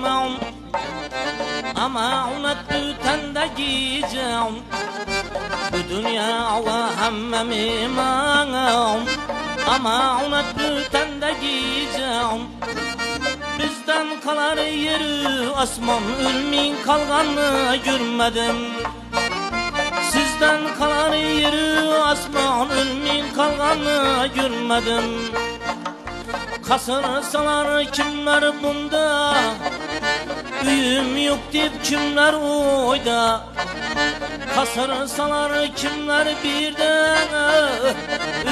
asmağım ama unuttu da giyeceğim. Bu dünyada hemmemi mağam ama unuttu da giyeceğim. Bizden kalar yeri asman ölmeyin kalganını görmedim. Sizden kalar yeri asman ölmeyin kalganını görmedim. Kasırsalar kimler bunda, üyüm yok deyip kimler oyda. Kasırsalar kimler birden,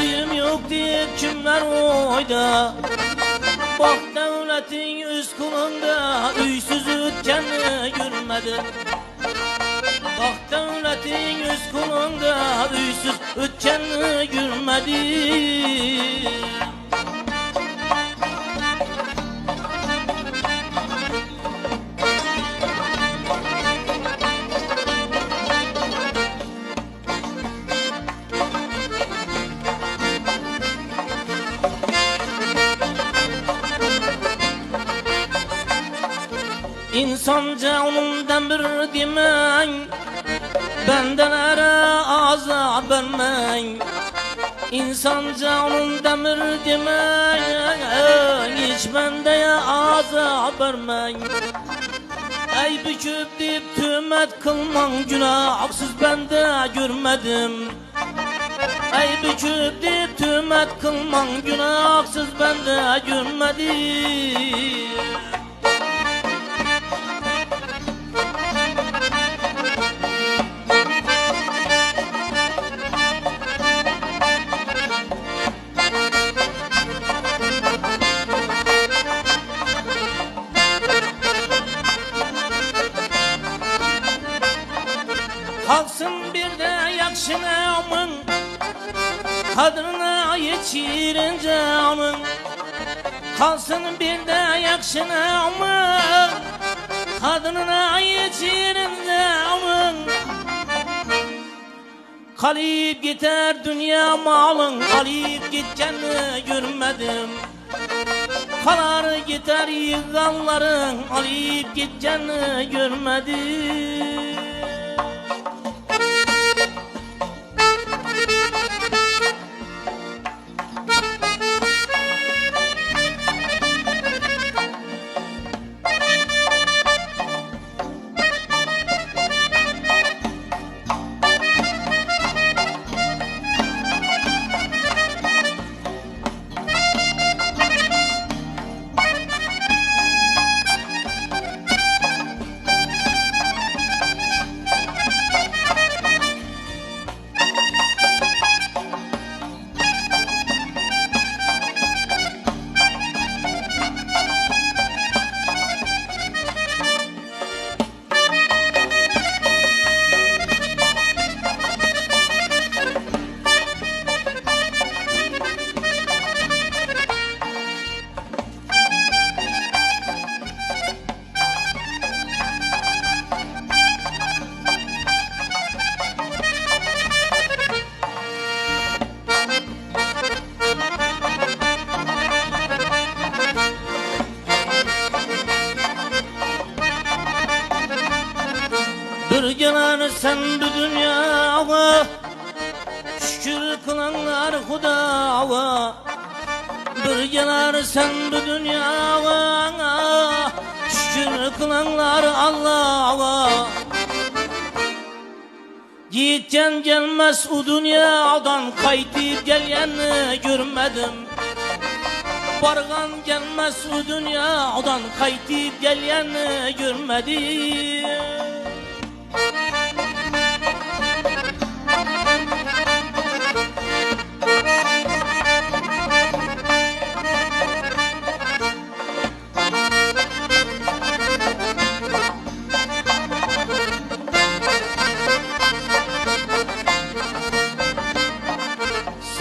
üyüm yok deyip kimler oyda. Bak devletin üz kulunda üysüz ötkenini görmedim. Bak devletin üz kulunda üysüz ötkenini görmedim. İnsan canımdan bir demen, bendelere azap vermen. İnsan canımdan bir demen, hiç bendeye azap vermen. Ey büküp deyip tümet kılman, günahsız bende görmedim. Ey büküp deyip tümet kılman, günahsız bende görmedim. Kalsın bir de yakşınamın, kadrına yetişirin canın. Kalsın bir de yakşınamın, kadrına yetişirin canın. Kalıp gider dünya malın, kalıp gitkenini görmedim. Kalar gider yığanların, kalıp gitkenini görmedim. Bir gelir sen bu dünyaya, şükür kılanlar Hudağa. Bir gelir sen bu dünyaya, şükür kılanlar Allah'a. Gitken gelmez o dünyadan, kaytıp gelyenini görmedim. Bargan gelmez o dünyadan, kaytıp gelyenini görmedim.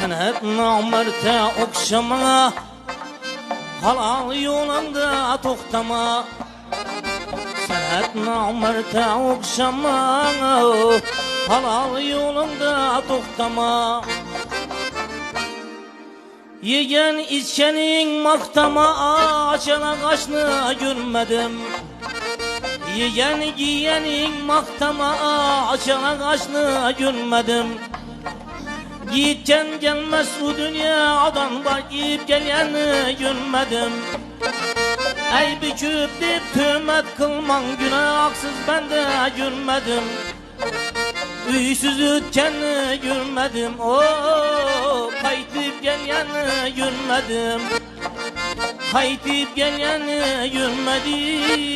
Sen hep namerte okşama, halal yolunda toktama. Sen hep namerte okşama, halal yolunda toktama. Yegen içkenin maktama, açana kaşını görmedim. Yiyen giyenin maktama açana kaşlı gülmedim. Gitken gelmez bu dünyadan bakıp geleni gülmedim. Ey büküp dip töhmet kılman günahsız ben de gülmedim. Üysüz ötkeni gülmedim. Kaytıp geleni gülmedim. Kaytıp geleni gülmedim.